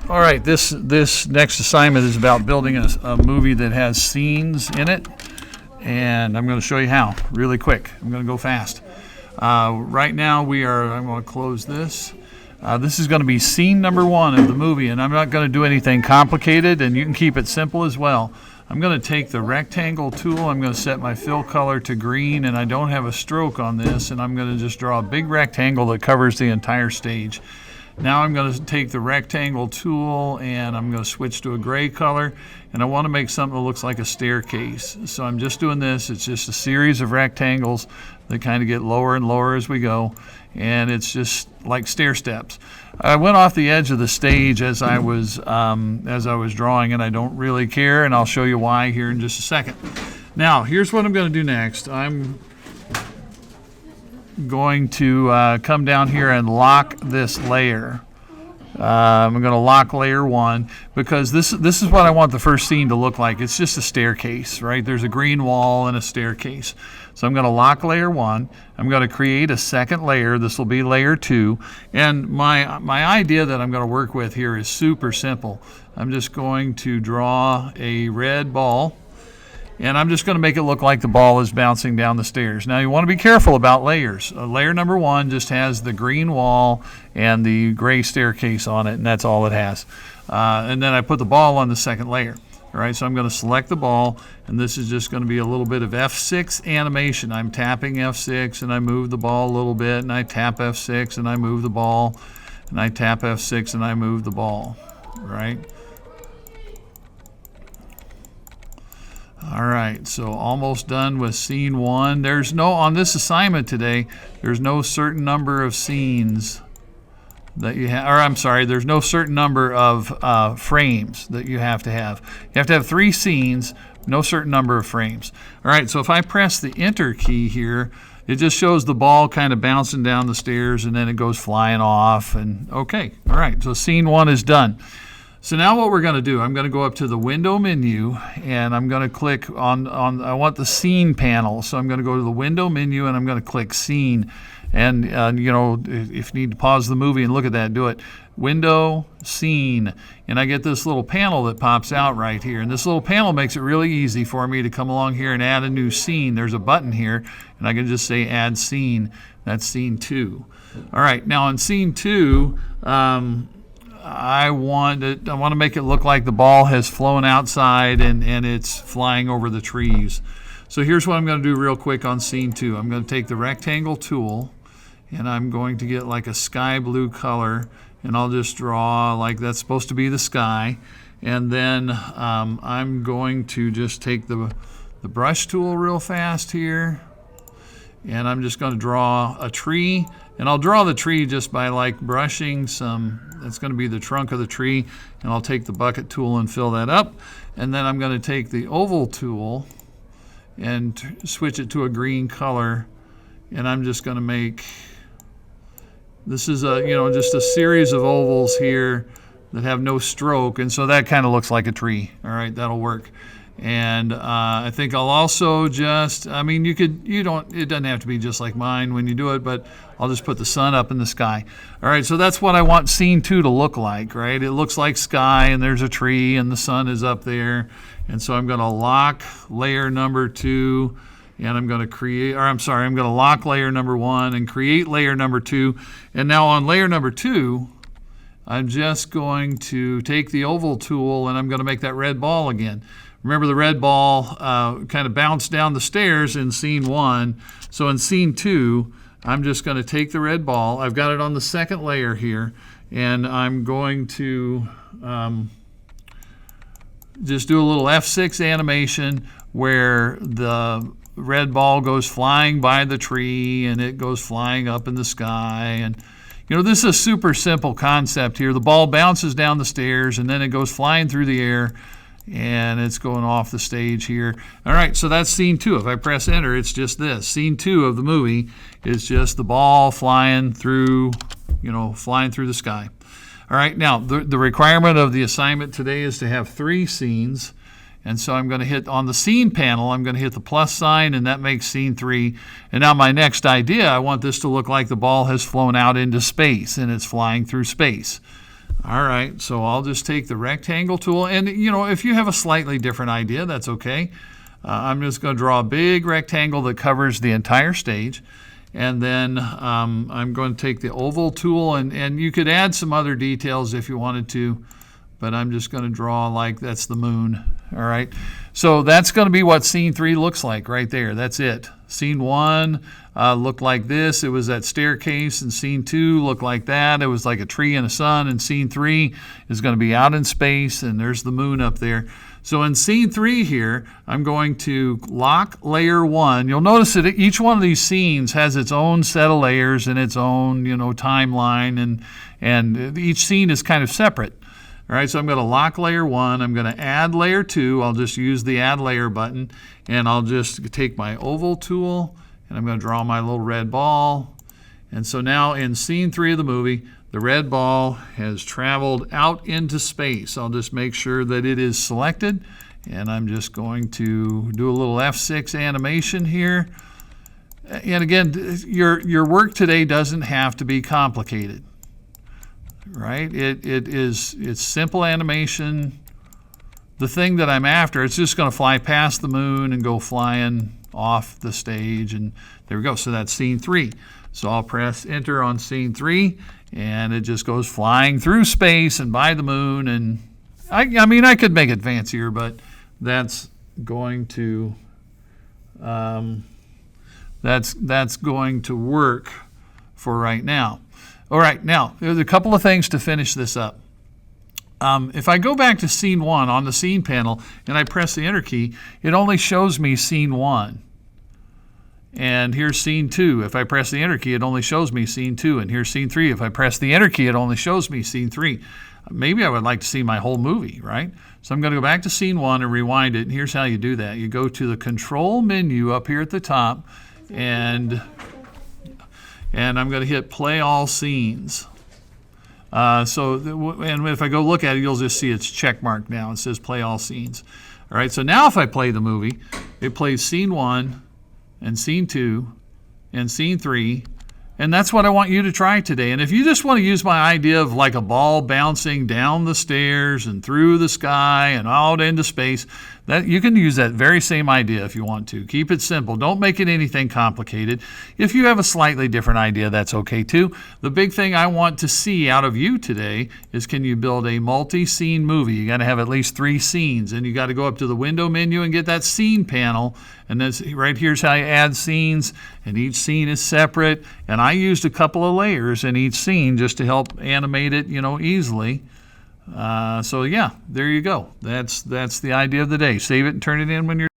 All right, this next assignment is about building a movie that has scenes in it, and I'm going to show you how really quick. I'm going to go fast. Right now I'm going to close this. This is going to be scene number 1 of the movie, and I'm not going to do anything complicated, and you can keep it simple as well. I'm going to take the rectangle tool, I'm going to set my fill color to green, and I don't have a stroke on this, and I'm going to just draw a big rectangle that covers the entire stage. Now I'm going to take the rectangle tool and I'm going to switch to a gray color, and I want to make something that looks like a staircase. So I'm just doing this. It's just a series of rectangles that kind of get lower and lower as we go, and it's just like stair steps. I went off the edge of the stage as I was drawing, and I don't really care, and I'll show you why here in just a second. Now here's what I'm going to do next. I'm going to come down here and lock this layer. I'm going to lock layer 1 because this is what I want the first scene to look like. It's just a staircase, right? There's a green wall and a staircase. So I'm going to lock layer 1. I'm going to create a second layer. This will be layer 2. And my idea that I'm going to work with here is super simple. I'm just going to draw a red ball, and I'm just going to make it look like the ball is bouncing down the stairs. Now you want to be careful about layers. Layer number 1 just has the green wall and the gray staircase on it, and that's all it has. And then I put the ball on the second layer. All right, so I'm going to select the ball, and this is just going to be a little bit of F6 animation. I'm tapping F6, and I move the ball a little bit, and I tap F6, and I move the ball, and I tap F6, and I move the ball, right? All right, so almost done with scene 1. There's no, on this assignment today, there's no certain number of scenes that you have, or I'm sorry, there's no certain number of frames that you have to have. You have to have 3 scenes, no certain number of frames. All right, so if I press the Enter key here, it just shows the ball kind of bouncing down the stairs, and then it goes flying off, and okay. All right, so scene 1 is done. So now what we're going to do, I'm going to go up to the window menu, and I'm going to click on I want the scene panel. So I'm going to go to the window menu, and I'm going to click scene. And you know, if you need to pause the movie and look at that, do it. Window, scene, and I get this little panel that pops out right here. And this little panel makes it really easy for me to come along here and add a new scene. There's a button here, and I can just say add scene. That's scene 2. All right, now in scene 2, I want to make it look like the ball has flown outside and it's flying over the trees. So here's what I'm going to do real quick on scene 2. I'm going to take the rectangle tool, and I'm going to get like a sky blue color, and I'll just draw like that's supposed to be the sky. And then I'm going to just take the brush tool real fast here, and I'm just going to draw a tree. And I'll draw the tree just by like brushing that's going to be the trunk of the tree, and I'll take the bucket tool and fill that up. And then I'm going to take the oval tool and switch it to a green color, and I'm just going to make, this is just a series of ovals here that have no stroke, and so that kind of looks like a tree. All right, that'll work. And I think I'll also just, it doesn't have to be just like mine when you do it, but I'll just put the sun up in the sky. All right, so that's what I want scene 2 to look like, right? It looks like sky, and there's a tree, and the sun is up there. And so I'm going to lock layer number 2, and I'm going to lock layer number 1 and create layer number 2. And now on layer number 2, I'm just going to take the oval tool, and I'm going to make that red ball again. Remember, the red ball kind of bounced down the stairs in scene 1. So in scene 2, I'm just going to take the red ball. I've got it on the second layer here, and I'm going to just do a little F6 animation where the red ball goes flying by the tree, and it goes flying up in the sky. And this is a super simple concept here. The ball bounces down the stairs, and then it goes flying through the air, and it's going off the stage here. All right, so that's scene 2. If I press enter, it's just this. Scene 2 of the movie is just the ball flying through the sky. All right, now the requirement of the assignment today is to have 3 scenes. And so I'm going to hit on the scene panel, I'm going to hit the plus sign, and that makes scene 3. And now my next idea, I want this to look like the ball has flown out into space and it's flying through space. All right, so I'll just take the rectangle tool, and if you have a slightly different idea, that's okay. I'm just going to draw a big rectangle that covers the entire stage, and then I'm going to take the oval tool, and you could add some other details if you wanted to, but I'm just going to draw like that's the moon. All right, so that's going to be what scene 3 looks like right there. That's it. Scene 1 looked like this. It was that staircase, and scene 2 looked like that. It was like a tree and a sun, and scene 3 is going to be out in space, and there's the moon up there. So in scene 3 here, I'm going to lock layer 1. You'll notice that each one of these scenes has its own set of layers and its own, timeline, and each scene is kind of separate. All right, so I'm going to lock layer 1. I'm going to add layer 2. I'll just use the add layer button, and I'll just take my oval tool, and I'm going to draw my little red ball. And so now in scene 3 of the movie, the red ball has traveled out into space. I'll just make sure that it is selected, and I'm just going to do a little F6 animation here. And again, your work today doesn't have to be complicated. Right? It's simple animation. The thing that I'm after, it's just going to fly past the moon and go flying off the stage, and there we go. So that's scene 3. So I'll press enter on scene 3, and it just goes flying through space and by the moon. And I could make it fancier, but that's going to that's going to work for right now. All right, now, there's a couple of things to finish this up. If I go back to scene 1 on the scene panel and I press the enter key, it only shows me scene 1. And here's scene 2. If I press the enter key, it only shows me scene 2. And here's scene 3. If I press the enter key, it only shows me scene 3. Maybe I would like to see my whole movie, right? So I'm going to go back to scene 1 and rewind it. And here's how you do that. You go to the control menu up here at the top, and I'm going to hit play all scenes. And if I go look at it, you'll just see it's check marked now. It says play all scenes. All right, so now if I play the movie, it plays scene 1 and scene 2 and scene 3. And that's what I want you to try today. And if you just want to use my idea of like a ball bouncing down the stairs and through the sky and out into space, that you can use that very same idea if you want to. Keep it simple. Don't make it anything complicated. If you have a slightly different idea, that's okay too. The big thing I want to see out of you today is, can you build a multi-scene movie? You got to have at least 3 scenes, and you got to go up to the window menu and get that scene panel. And that's right here's how you add scenes, and each scene is separate. And I used a couple of layers in each scene just to help animate it, easily. So yeah, there you go. That's the idea of the day. Save it and turn it in when you're